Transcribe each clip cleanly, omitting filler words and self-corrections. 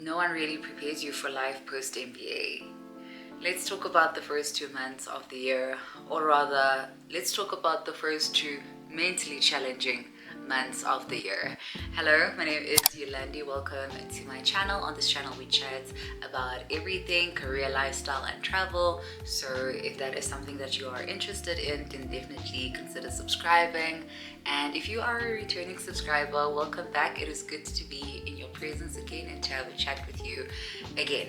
No one really prepares you for life post-MBA. Let's talk about the first 2 months of the year, or rather, let's talk about the first 2 mentally challenging months of the year. Hello, my name is Yolandi. Welcome to my channel. On this channel, we chat about everything career, lifestyle, and travel. So if that is something that you are interested in, then definitely consider subscribing. And if you are a returning subscriber, welcome back. It is good to be in your presence again and to have a chat with you again.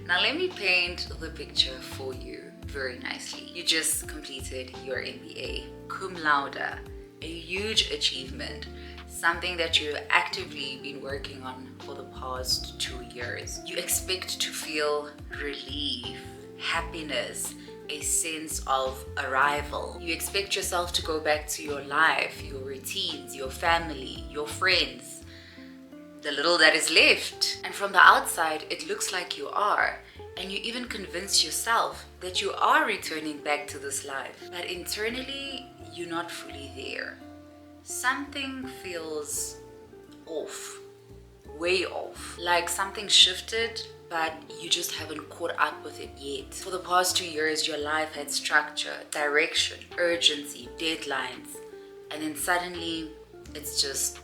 Now let me paint the picture for you very nicely. You just completed your MBA, cum laude, a huge achievement, something that you've actively been working on for the past 2 years. You expect to feel relief, happiness, a sense of arrival. You expect yourself to go back to your life, your routines, your family, your friends, the little that is left. And from the outside, it looks like you are. And you even convince yourself that you are returning back to this life. But internally, you're not fully there. Something feels off, way off. Like something shifted, but you just haven't caught up with it yet. For the past 2 years, your life had structure, direction, urgency, deadlines, and then suddenly it's just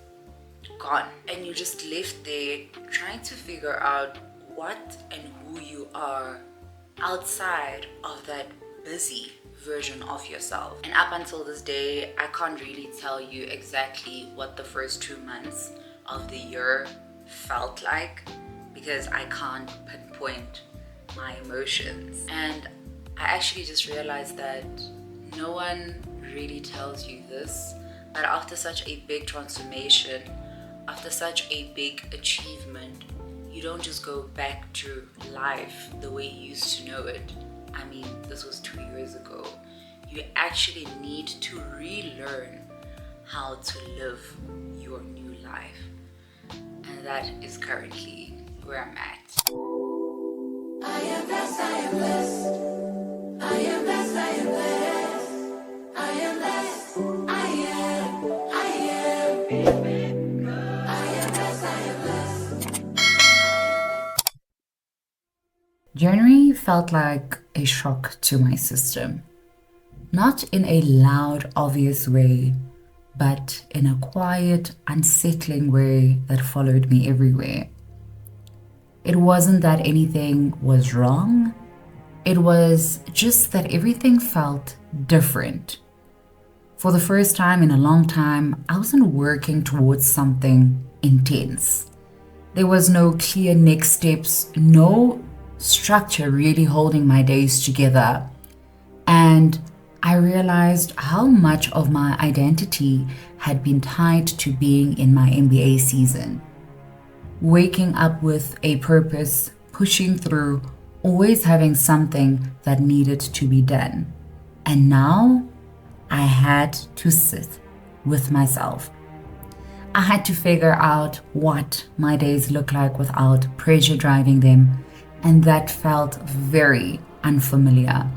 gone. And you're just left there trying to figure out what and who you are outside of that busy version of yourself. And up until this day, I can't really tell you exactly what the first 2 months of the year felt like, because I can't pinpoint my emotions. And I actually just realized that no one really tells you this, but after such a big transformation, after such a big achievement, you don't just go back to life the way you used to know it. I mean, this was 2 years ago. You actually need to relearn how to live your new life. And that is currently where I'm at. I am blessed, I am blessed. I am blessed, I am blessed. I am blessed, I am blessed, I am blessed. January felt like a shock to my system. Not in a loud, obvious way, but in a quiet, unsettling way that followed me everywhere. It wasn't that anything was wrong. It was just that everything felt different. For the first time in a long time, I wasn't working towards something intense. There was no clear next steps, no structure really holding my days together. And I realized how much of my identity had been tied to being in my MBA season. Waking up with a purpose, pushing through, always having something that needed to be done. And now I had to sit with myself. I had to figure out what my days look like without pressure driving them, and that felt very unfamiliar.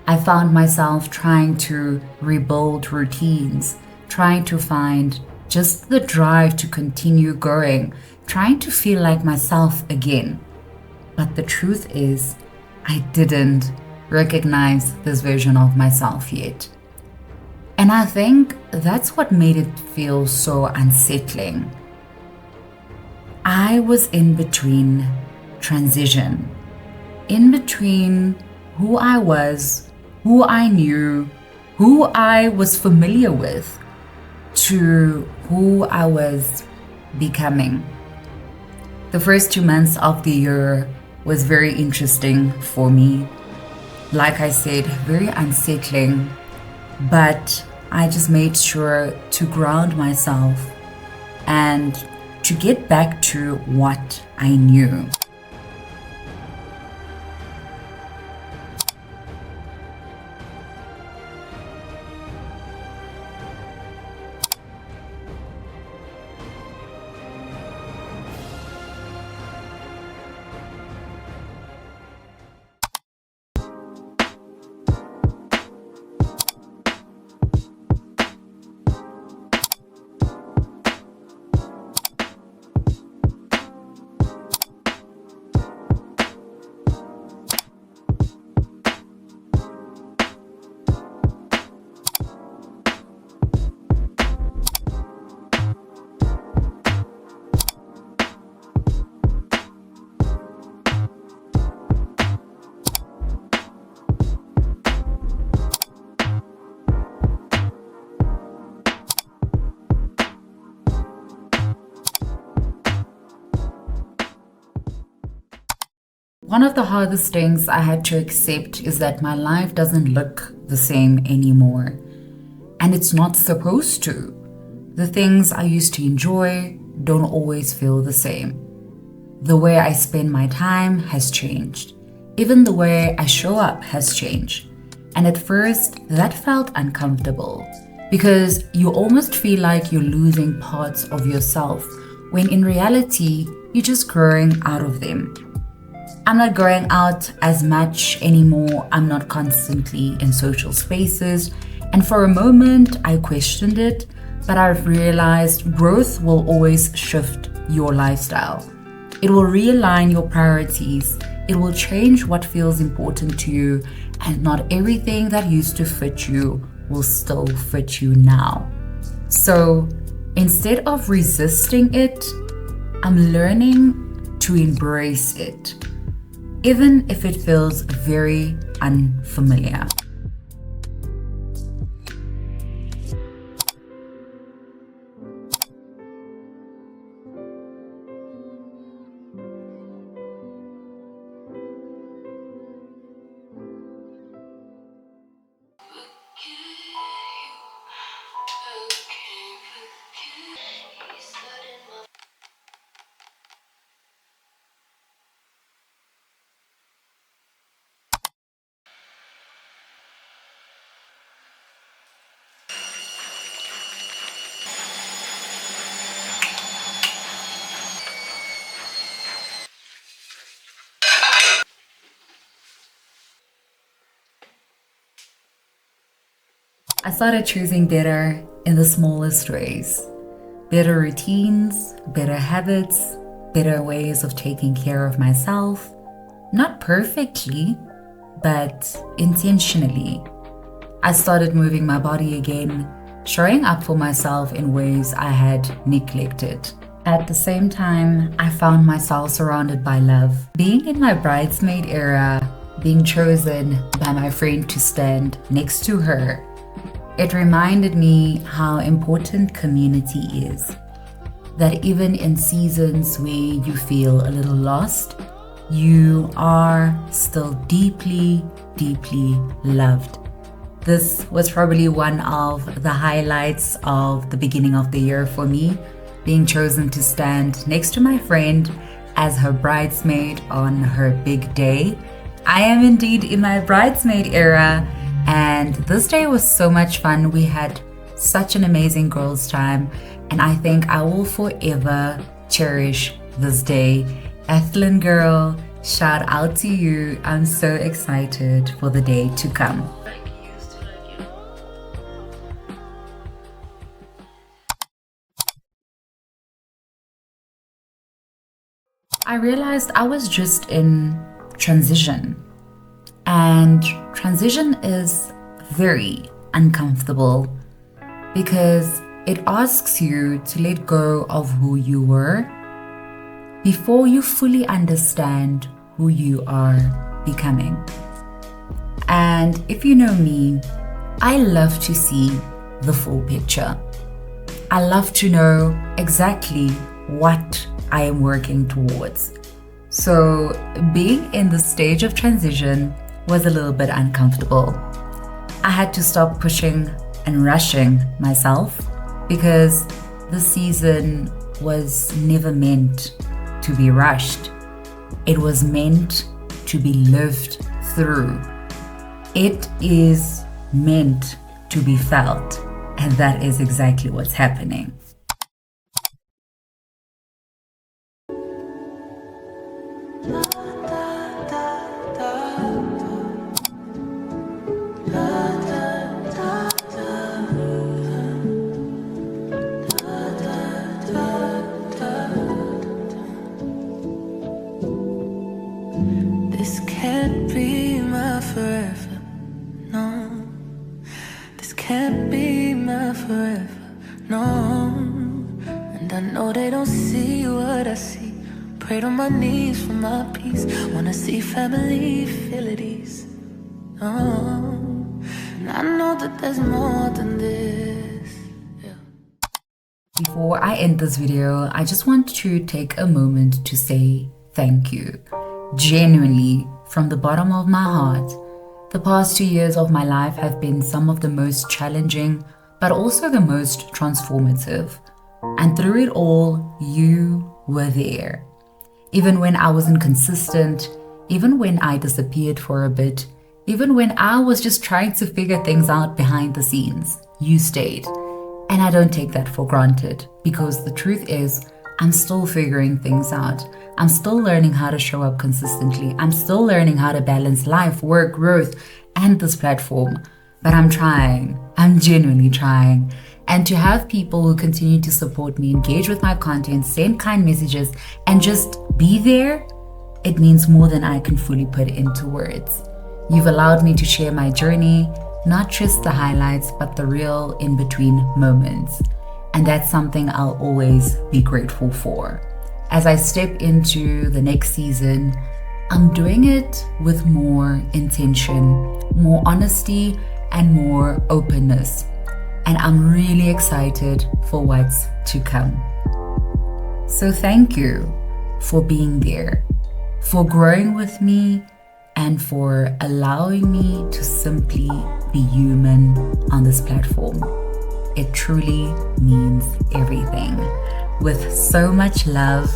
I found myself trying to rebuild routines, trying to find just the drive to continue going, trying to feel like myself again. But the truth is, I didn't recognize this version of myself yet. And I think that's what made it feel so unsettling. I was in between transition, in between who I was, who I knew, who I was familiar with, to who I was becoming. The first 2 months of the year was very interesting for me. Like I said, very unsettling, but I just made sure to ground myself and to get back to what I knew. One of the hardest things I had to accept is that my life doesn't look the same anymore. And it's not supposed to. The things I used to enjoy don't always feel the same. The way I spend my time has changed. Even the way I show up has changed. And at first, that felt uncomfortable because you almost feel like you're losing parts of yourself when in reality, you're just growing out of them. I'm not going out as much anymore. I'm not constantly in social spaces. And for a moment, I questioned it, but I've realized growth will always shift your lifestyle. It will realign your priorities. It will change what feels important to you, and not everything that used to fit you will still fit you now. So instead of resisting it, I'm learning to embrace it, even if it feels very unfamiliar. I started choosing better in the smallest ways. Better routines, better habits, better ways of taking care of myself. Not perfectly, but intentionally. I started moving my body again, showing up for myself in ways I had neglected. At the same time, I found myself surrounded by love. Being in my bridesmaid era, being chosen by my friend to stand next to her, it reminded me how important community is. That even in seasons where you feel a little lost, you are still deeply, deeply loved. This was probably one of the highlights of the beginning of the year for me, being chosen to stand next to my friend as her bridesmaid on her big day. I am indeed in my bridesmaid era, and this day was so much fun. We had such an amazing girls' time, and I think I will forever cherish this day. Ethlyn girl, shout out to you. I'm so excited for the day to come. I realized I was just in transition. And transition is very uncomfortable because it asks you to let go of who you were before you fully understand who you are becoming. And if you know me, I love to see the full picture. I love to know exactly what I am working towards. So being in the stage of transition was a little bit uncomfortable. I had to stop pushing and rushing myself because the season was never meant to be rushed. It was meant to be lived through. It is meant to be felt, and that is exactly what's happening. This can't be my forever, no. This can't be my forever, no. And I know they don't see what I see. Prayed on my knees for my peace. Wanna see family feel at ease, oh. And I know that there's more than this, yeah. Before I end this video, I just want to take a moment to say thank you. Genuinely, from the bottom of my heart, the past 2 years of my life have been some of the most challenging, but also the most transformative. And through it all, you were there. Even when I wasn't consistent, even when I disappeared for a bit, even when I was just trying to figure things out behind the scenes, you stayed. And I don't take that for granted, because the truth is, I'm still figuring things out. I'm still learning how to show up consistently. I'm still learning how to balance life, work, growth, and this platform. But I'm trying. I'm genuinely trying. And to have people who continue to support me, engage with my content, send kind messages, and just be there, it means more than I can fully put into words. You've allowed me to share my journey, not just the highlights, but the real in-between moments. And that's something I'll always be grateful for. As I step into the next season, I'm doing it with more intention, more honesty, and more openness. And I'm really excited for what's to come. So thank you for being there, for growing with me, and for allowing me to simply be human on this platform. It truly means everything. With so much love,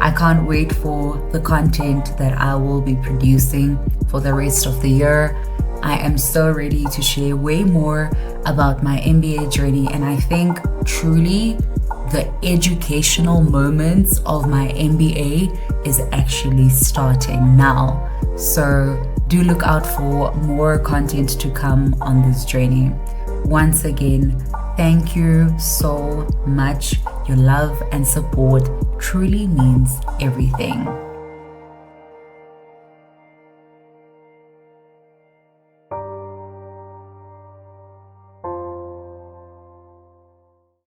I can't wait for the content that I will be producing for the rest of the year. I am so ready to share way more about my MBA journey, and I think truly the educational moments of my MBA is actually starting now. So do look out for more content to come on this journey. Once again, thank you so much. Your love and support truly means everything.